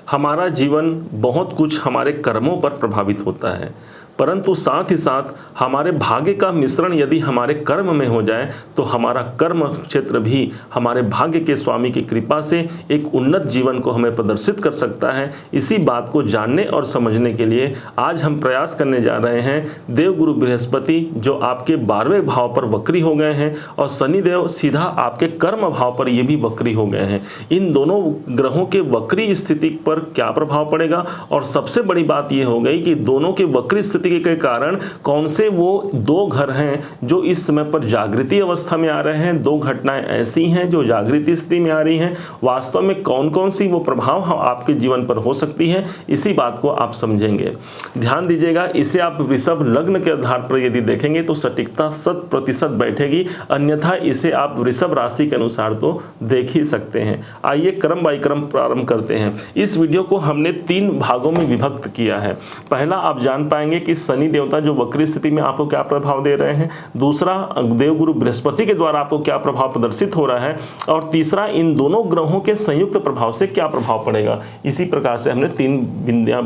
हमारा जीवन बहुत कुछ हमारे कर्मों पर प्रभावित होता है, परंतु साथ ही साथ हमारे भाग्य का मिश्रण यदि हमारे कर्म में हो जाए तो हमारा कर्म क्षेत्र भी हमारे भाग्य के स्वामी की कृपा से एक उन्नत जीवन को हमें प्रदर्शित कर सकता है। इसी बात को जानने और समझने के लिए आज हम प्रयास करने जा रहे हैं। देवगुरु बृहस्पति जो आपके 12वें भाव पर वक्री हो गए हैं और शनिदेव सीधा आपके कर्म भाव पर ये भी वक्री हो गए हैं, इन दोनों ग्रहों के वक्री स्थिति पर क्या प्रभाव पड़ेगा। और सबसे बड़ी बात यह हो गई कि दोनों के वक्री स्थिति के कारण कौन से वो दो घर हैं जो इस समय पर जागृति अवस्था में आ रहे हैं। दो घटनाएं ऐसी हैं जो जागृति स्थिति में आ रही हैं। वास्तव में कौन कौन सी वो प्रभाव आपके जीवन पर हो सकती है, इसी बात को आप समझेंगे। ध्यान दीजिएगा, इसे आप वृषभ लग्न के आधार पर यदि देखेंगे तो सटीकता 100% बैठेगी, अन्यथा इसे आप वृषभ राशि के अनुसार तो देख ही सकते हैं। आइए क्रम बाय क्रम प्रारंभ करते हैं। इस वीडियो को हमने 3 भागों में विभक्त किया है। पहला, आप जान पाएंगे कि शनि देवता जो वक्री स्थिति में आपको क्या प्रभाव दे रहे हैं। दूसरा, देवगुरु बृहस्पति के द्वारा आपको क्या प्रभाव प्रदर्शित हो रहा है। और तीसरा, इन दोनों ग्रहों के संयुक्त प्रभाव से क्या प्रभाव पड़ेगा। इसी प्रकार से हमने 3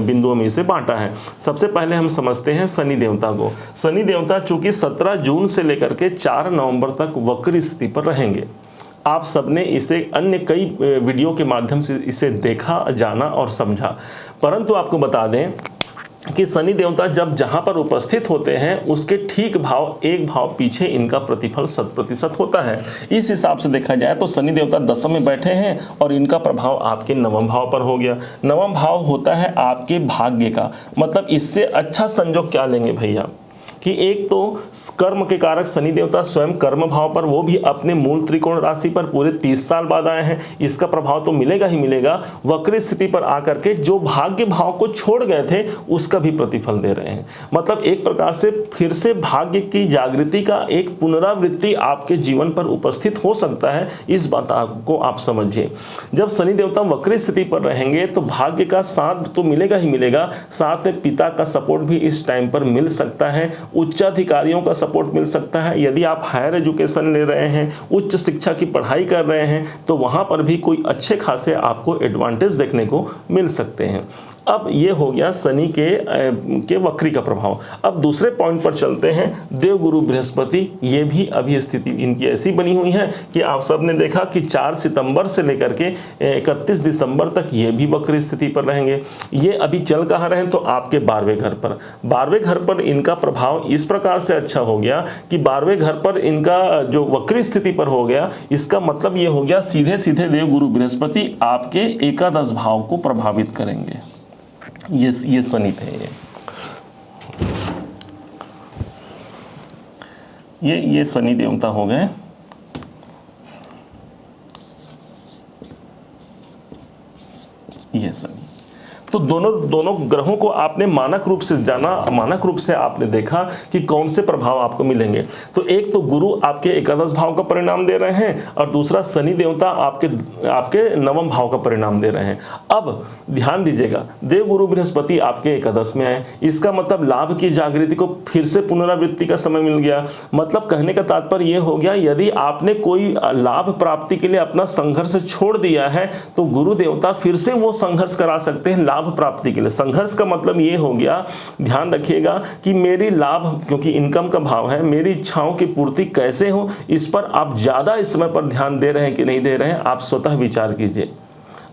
बिंदुओं में इसे बांटा है। सबसे पहले हम समझते हैं शनि देवता को। शनि देवता चूंकि 17 जून से लेकर के 4 नवंबर तक वक्री स्थिति पर रहेंगे। आप सबने इसे अन्य कई वीडियो के माध्यम से इसे देखा, जाना और समझा, परंतु आपको बता दें कि शनि देवता जब जहां पर उपस्थित होते हैं उसके ठीक भाव एक भाव पीछे इनका प्रतिफल 100% होता है। इस हिसाब से देखा जाए तो शनि देवता 10वें में बैठे हैं और इनका प्रभाव आपके 9वें भाव पर हो गया। 9वां भाव होता है आपके भाग्य का, मतलब इससे अच्छा संयोग क्या लेंगे भैया कि एक तो कर्म के कारक शनि देवता स्वयं कर्म भाव पर, वो भी अपने मूल त्रिकोण राशि पर पूरे 30 साल बाद आए हैं। इसका प्रभाव तो मिलेगा ही मिलेगा। वक्री स्थिति पर आकर के जो भाग्य भाव को छोड़ गए थे उसका भी प्रतिफल दे रहे हैं। मतलब एक प्रकार से फिर से भाग्य की जागृति का एक पुनरावृत्ति आपके जीवन पर उपस्थित हो सकता है। इस बात को आप समझिए। जब शनि देवता वक्री स्थिति पर रहेंगे तो भाग्य का साथ तो मिलेगा ही मिलेगा, साथ में पिता का सपोर्ट भी इस टाइम पर मिल सकता है, उच्चाधिकारियों का सपोर्ट मिल सकता है। यदि आप हायर एजुकेशन ले रहे हैं, उच्च शिक्षा की पढ़ाई कर रहे हैं, तो वहां पर भी कोई अच्छे खासे आपको एडवांटेज देखने को मिल सकते हैं। अब ये हो गया शनि के वक्री का प्रभाव। अब दूसरे पॉइंट पर चलते हैं। देवगुरु बृहस्पति, ये भी अभी स्थिति इनकी ऐसी बनी हुई है कि आप सब ने देखा कि 4 सितंबर से लेकर के 31 दिसंबर तक ये भी वक्री स्थिति पर रहेंगे। ये अभी चल कहाँ रहे हैं तो आपके 12वें घर पर। 12वें घर पर इनका प्रभाव इस प्रकार से अच्छा हो गया कि 12वें घर पर इनका जो वक्री स्थिति पर हो गया, इसका मतलब ये हो गया सीधे सीधे देवगुरु बृहस्पति आपके एकादश भाव को प्रभावित करेंगे। ये शनि थे। ये शनि देवता हो गए। ये शनि तो दोनों ग्रहों को आपने मानक रूप से जाना, मानक रूप से आपने देखा कि कौन से प्रभाव आपको मिलेंगे। तो एक तो गुरु आपके एकादश भाव का परिणाम दे रहे हैं और दूसरा शनि देवता आपके 9वें भाव का परिणाम दे रहे हैं। अब ध्यान दीजिएगा, देवगुरु बृहस्पति आपके एकादश में आए, इसका मतलब लाभ की जागृति को फिर से पुनरावृत्ति का समय मिल गया। मतलब कहने का तात्पर्य यह हो गया, यदि आपने कोई लाभ प्राप्ति के लिए अपना संघर्ष छोड़ दिया है तो गुरु देवता फिर से वो संघर्ष करा सकते हैं लाभ प्राप्ति के लिए। संघर्ष का मतलब ये हो गया, ध्यान रखिएगा कि मेरी लाभ, क्योंकि इनकम का भाव है, मेरी इच्छाओं की पूर्ति कैसे हो, इस पर आप ज्यादा इस समय पर ध्यान दे रहे हैं कि नहीं दे रहे हैं, आप स्वतः विचार कीजिए।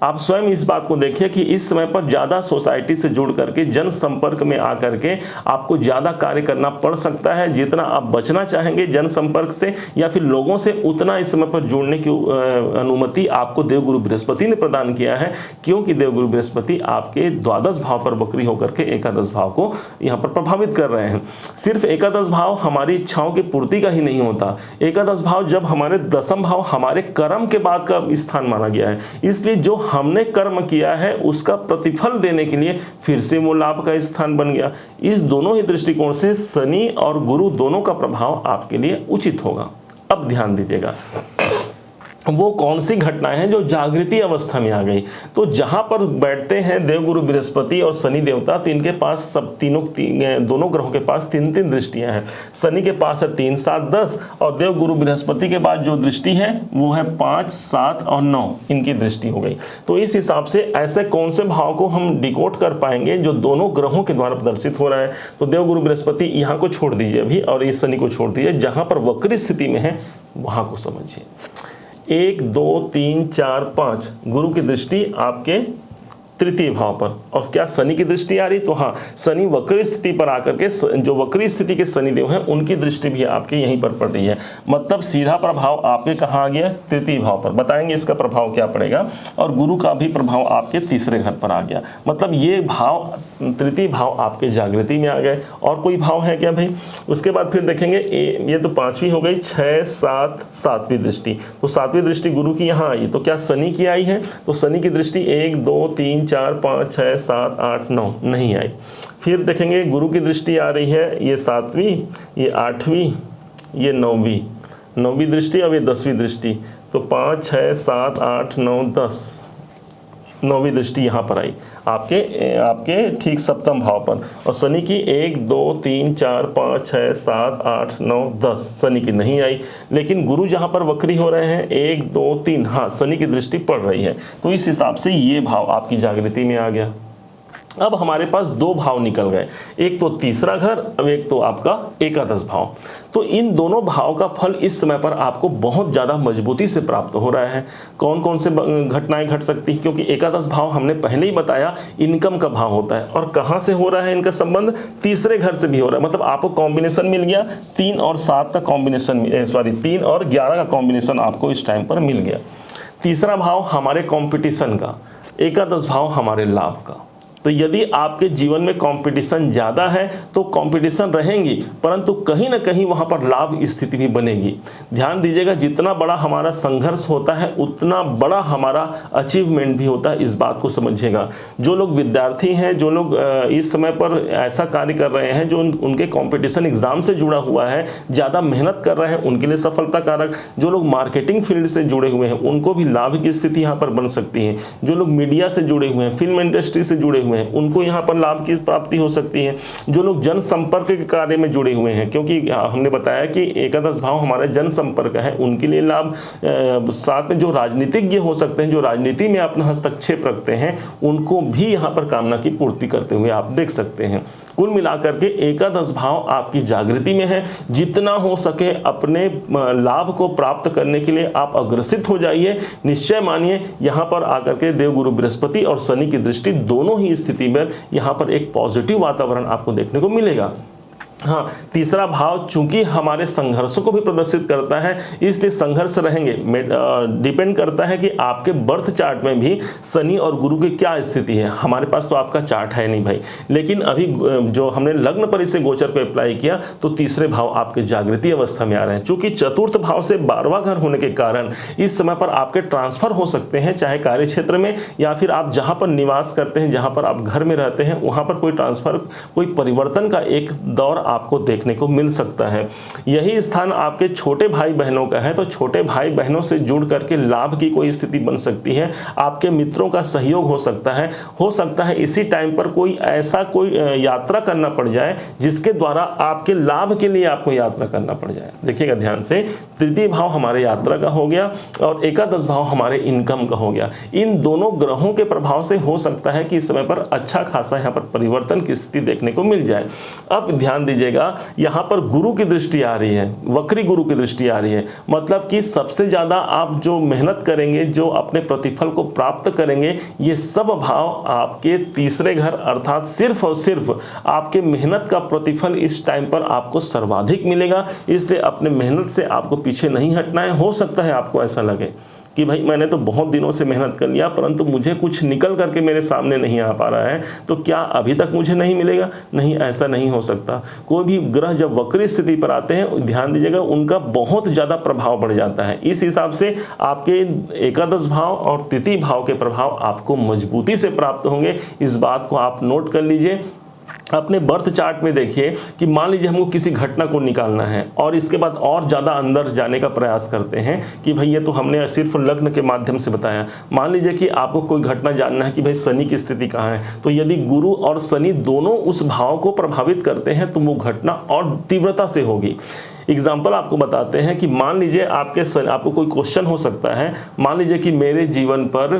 आप स्वयं इस बात को देखिए कि इस समय पर ज़्यादा सोसाइटी से जुड़ करके जन संपर्क में आकर के आपको ज़्यादा कार्य करना पड़ सकता है। जितना आप बचना चाहेंगे जन संपर्क से या फिर लोगों से, उतना इस समय पर जुड़ने की अनुमति आपको देवगुरु बृहस्पति ने प्रदान किया है, क्योंकि देवगुरु बृहस्पति आपके द्वादश भाव पर वक्री होकर के एकादश भाव को यहाँ पर प्रभावित कर रहे हैं। सिर्फ एकादश भाव हमारी इच्छाओं की पूर्ति का ही नहीं होता, एकादश भाव जब हमारे 10वां भाव हमारे कर्म के बाद का स्थान माना गया है, इसलिए जो हमने कर्म किया है उसका प्रतिफल देने के लिए फिर से वो लाभ का स्थान बन गया। इस दोनों ही दृष्टिकोण से शनि और गुरु दोनों का प्रभाव आपके लिए उचित होगा। अब ध्यान दीजिएगा, वो कौन सी घटनाएं हैं जो जागृति अवस्था में आ गई। तो जहां पर बैठते हैं देवगुरु बृहस्पति और शनि देवता, तो इनके पास सब दोनों ग्रहों के पास 3-3 दृष्टियां हैं। शनि के पास है 3, 7, 10 और देवगुरु बृहस्पति के बाद जो दृष्टि है वो है 5, 7 और 9, इनकी दृष्टि हो गई। तो इस हिसाब से ऐसे कौन से भाव को हम डिकोड कर पाएंगे जो दोनों ग्रहों के द्वारा प्रदर्शित हो रहा है। तो देवगुरु बृहस्पति यहाँ को छोड़ दीजिए अभी, और इस शनि को छोड़ दीजिए, जहां पर वक्री स्थिति में है वहां को समझिए। 1, 2, 3, 4, 5 गुरु की दृष्टि आपके तृतीय भाव पर, और क्या शनि की दृष्टि आ रही, तो हाँ शनि वक्री स्थिति पर आकर के जो वक्री स्थिति के शनिदेव हैं उनकी दृष्टि भी आपके यहीं पर पड़ रही है। मतलब सीधा प्रभाव आपके कहाँ आ गया, तृतीय भाव पर। बताएंगे इसका प्रभाव क्या पड़ेगा। और गुरु का भी प्रभाव आपके तीसरे घर पर आ गया। मतलब ये भाव, तृतीय भाव आपके जागृति में आ गए। और कोई भाव है क्या भाई। उसके बाद फिर देखेंगे ये तो 5वीं हो गई, 6, 7, 7वीं दृष्टि। तो 7वीं दृष्टि गुरु की यहाँ आई, तो क्या शनि की आई है, तो शनि की दृष्टि 1, 2, 3, 4, 5, 6, 7, 8, 9 नहीं आई। फिर देखेंगे गुरु की दृष्टि आ रही है, ये 7वीं, ये 8वीं, ये 9वीं दृष्टि, अब ये 10वीं दृष्टि। तो 5, 6, 7, 8, 9, 10, 9वीं दृष्टि यहाँ पर आई आपके ठीक सप्तम भाव पर। और शनि की 1, 2, 3, 4, 5, 6, 7, 8, 9, 10 शनि की नहीं आई। लेकिन गुरु जहाँ पर वक्री हो रहे हैं 1, 2, 3, हाँ शनि की दृष्टि पड़ रही है। तो इस हिसाब से ये भाव आपकी जागृति में आ गया। अब हमारे पास 2 भाव निकल गए, एक तो तीसरा घर, अब एक तो आपका एकादश भाव। तो इन दोनों भाव का फल इस समय पर आपको बहुत ज़्यादा मजबूती से प्राप्त हो रहा है। कौन कौन से घटनाएं घट सकती हैं, क्योंकि एकादश भाव हमने पहले ही बताया इनकम का भाव होता है। और कहाँ से हो रहा है इनका संबंध, तीसरे घर से भी हो रहा है। मतलब आपको कॉम्बिनेशन मिल गया 3 और 7 का कॉम्बिनेशन, 3 और 11 का कॉम्बिनेशन आपको इस टाइम पर मिल गया। तीसरा भाव हमारे कॉम्पिटिशन का, एकादश भाव हमारे लाभ का। तो यदि आपके जीवन में कंपटीशन ज़्यादा है तो कंपटीशन रहेंगी, परंतु कहीं ना कहीं वहाँ पर लाभ स्थिति भी बनेगी। ध्यान दीजिएगा, जितना बड़ा हमारा संघर्ष होता है उतना बड़ा हमारा अचीवमेंट भी होता है, इस बात को समझिएगा। जो लोग विद्यार्थी हैं, जो लोग इस समय पर ऐसा कार्य कर रहे हैं जो उनके कंपटीशन एग्जाम से जुड़ा हुआ है, ज़्यादा मेहनत कर रहे हैं, उनके लिए सफलता कारक। जो लोग मार्केटिंग फील्ड से जुड़े हुए हैं उनको भी लाभ की स्थिति यहाँ पर बन सकती है। जो लोग मीडिया से जुड़े हुए हैं, फिल्म इंडस्ट्री से जुड़े हुए हैं, उनको यहाँ पर लाभ की प्राप्ति हो सकती है। जो लोग जनसंपर्क के कार्य में जुड़े हुए हैं, क्योंकि हमने बताया कि एकादश भाव हमारा जनसंपर्क है, उनके लिए लाभ। साथ में जो राजनीतिज्ञ हो सकते हैं, जो राजनीति में अपना हस्तक्षेप रखते हैं, उनको भी यहाँ पर कामना की पूर्ति करते हुए आप देख सकते हैं। कुल मिलाकर के एकादश भाव आपकी जागृति में है। जितना हो सके अपने लाभ को प्राप्त करने के लिए आप अग्रसित हो जाइए। निश्चय मानिए यहाँ पर आकर के देवगुरु बृहस्पति और शनि की दृष्टि दोनों ही स्थिति में यहाँ पर एक पॉजिटिव वातावरण आपको देखने को मिलेगा। हाँ, तीसरा भाव चूंकि हमारे संघर्षों को भी प्रदर्शित करता है, इसलिए संघर्ष रहेंगे। डिपेंड करता है कि आपके बर्थ चार्ट में भी शनि और गुरु की क्या स्थिति है। हमारे पास तो आपका चार्ट है नहीं भाई, लेकिन अभी जो हमने लग्न पर इसे गोचर को अप्लाई किया तो तीसरे भाव आपके जागृति अवस्था में आ रहे हैं। चूंकि चतुर्थ भाव से 12वां घर होने के कारण इस समय पर आपके ट्रांसफर हो सकते हैं, चाहे कार्य क्षेत्र में या फिर आप जहां पर निवास करते हैं, जहां पर आप घर में रहते हैं, वहां पर कोई ट्रांसफर, कोई परिवर्तन का एक दौर आपको देखने को मिल सकता है। यही स्थान आपके छोटे भाई बहनों का है, तो छोटे भाई बहनों से जुड़ करके लाभ की कोई स्थिति बन सकती है। आपके मित्रों का सहयोग हो सकता है इसी टाइम पर कोई ऐसा कोई यात्रा करना पड़ जाए जिसके द्वारा आपके लाभ के लिए आपको यात्रा करना पड़ जाए। देखिएगा ध्यान से, तृतीय भाव हमारे यात्रा का हो गया और एकादश भाव हमारे इनकम का हो गया। इन दोनों ग्रहों के प्रभाव से हो सकता है कि इस समय पर अच्छा खासा यहाँ पर परिवर्तन की स्थिति देखने को मिल जाए। अब ध्यान दीजिएगा, यहाँ पर गुरु की दृष्टि आ रही है, वक्री गुरु की दृष्टि आ रही है। मतलब कि सबसे ज्यादा आप जो मेहनत करेंगे, जो अपने प्रतिफल को प्राप्त करेंगे, ये सब भाव आपके तीसरे घर अर्थात सिर्फ और सिर्फ आपके मेहनत का प्रतिफल इस टाइम पर आपको सर्वाधिक मिलेगा। इसलिए अपने मेहनत से आपको पीछे नहीं हटना है। हो सकता है आपको ऐसा लगे कि भाई मैंने तो बहुत दिनों से मेहनत कर लिया परंतु मुझे कुछ निकल करके मेरे सामने नहीं आ पा रहा है, तो क्या अभी तक मुझे नहीं मिलेगा? नहीं, ऐसा नहीं हो सकता। कोई भी ग्रह जब वक्री स्थिति पर आते हैं, ध्यान दीजिएगा, उनका बहुत ज़्यादा प्रभाव बढ़ जाता है। इस हिसाब से आपके एकादश भाव और तृतीय भाव के प्रभाव आपको मजबूती से प्राप्त होंगे। इस बात को आप नोट कर लीजिए। अपने बर्थ चार्ट में देखिए कि मान लीजिए हमको किसी घटना को निकालना है और इसके बाद और ज़्यादा अंदर जाने का प्रयास करते हैं कि भाई ये तो हमने सिर्फ लग्न के माध्यम से बताया। मान लीजिए कि आपको कोई घटना जानना है कि भाई शनि की स्थिति कहाँ है, तो यदि गुरु और शनि दोनों उस भाव को प्रभावित करते हैं तो वो घटना और तीव्रता से होगी। एग्जाम्पल आपको बताते हैं कि मान लीजिए आपको कोई क्वेश्चन हो सकता है, मान लीजिए कि मेरे जीवन पर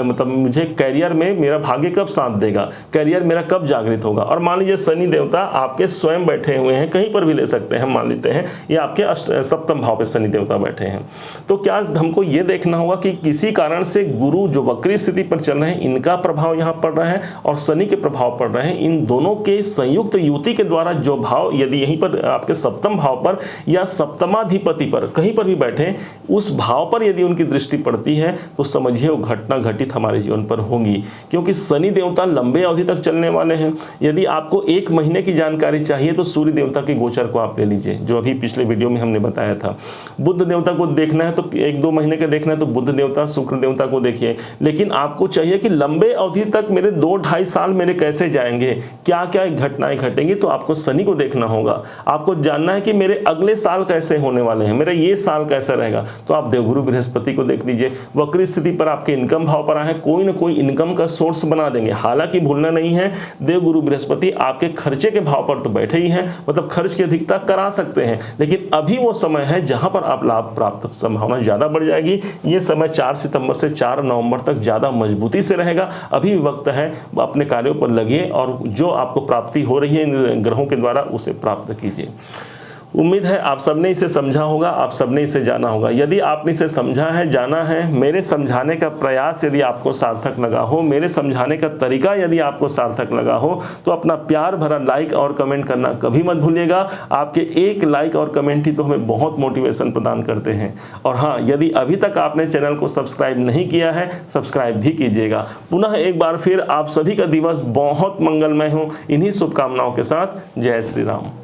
मतलब मुझे करियर में मेरा भाग्य कब साथ देगा, करियर मेरा कब जागृत होगा। और मान लीजिए शनि देवता आपके स्वयं बैठे हुए हैं, कहीं पर भी ले सकते हैं, मान लेते हैं या आपके सप्तम भाव पे शनि देवता बैठे हैं, तो क्या हमको ये देखना होगा कि किसी कारण से गुरु जो वक्री स्थिति पर चल रहे हैं इनका प्रभाव यहाँ पड़ रहा है और शनि के प्रभाव पड़ रहे हैं, इन दोनों के संयुक्त युति के द्वारा जो भाव यदि यहीं पर आपके सप्तम भाव पर या सप्तमाधिपति पर कहीं पर भी बैठे, उस भाव पर यदि उनकी दृष्टि पड़ती है तो समझिए वो घटना घटित हमारे जीवन पर होंगी, क्योंकि शनि देवता लंबे अवधि तक चलने वाले हैं। यदि आपको 1 महीने की जानकारी चाहिए तो सूर्य देवता के गोचर को आप ले लीजिए, जो अभी पिछले वीडियो में हमने बताया था। बुध देवता को देखना है तो 1-2 महीने का देखना है तो बुध देवता शुक्र देवता को देखिए। लेकिन आपको चाहिए कि लंबे अवधि तक मेरे 2-2.5 साल मेरे कैसे जाएंगे, क्या क्या घटनाएं घटेंगी, तो आपको शनि को देखना होगा। आपको जानना है कि मेरे अगले साल कैसे होने वाले हैं, मेरा ये साल कैसा रहेगा, तो आप देवगुरु बृहस्पति को देख लीजिए। वक्री स्थिति पर आपके इनकम भाव पर आए, कोई ना कोई इनकम का सोर्स बना देंगे। हालांकि भूलना नहीं है, देवगुरु बृहस्पति आपके खर्चे के भाव पर तो बैठे ही हैं, मतलब खर्च की अधिकता करा सकते हैं, लेकिन अभी वो समय है जहां पर आप लाभ प्राप्त संभावना ज्यादा बढ़ जाएगी। ये समय 4 सितंबर से 4 नवंबर तक ज्यादा मजबूती से रहेगा। अभी वक्त है, अपने कार्यों पर लगिए और जो आपको प्राप्ति हो रही है इन ग्रहों के द्वारा उसे प्राप्त कीजिए। उम्मीद है आप सबने इसे समझा होगा, आप सबने इसे जाना होगा। यदि आपने इसे समझा है, जाना है, मेरे समझाने का प्रयास यदि आपको सार्थक लगा हो, मेरे समझाने का तरीका यदि आपको सार्थक लगा हो, तो अपना प्यार भरा लाइक और कमेंट करना कभी मत भूलिएगा। आपके एक लाइक और कमेंट ही तो हमें बहुत मोटिवेशन प्रदान करते हैं। और हाँ, यदि अभी तक आपने चैनल को सब्सक्राइब नहीं किया है, सब्सक्राइब भी कीजिएगा। पुनः एक बार फिर आप सभी का दिवस बहुत मंगलमय हो, इन्हीं शुभकामनाओं के साथ जय श्री राम।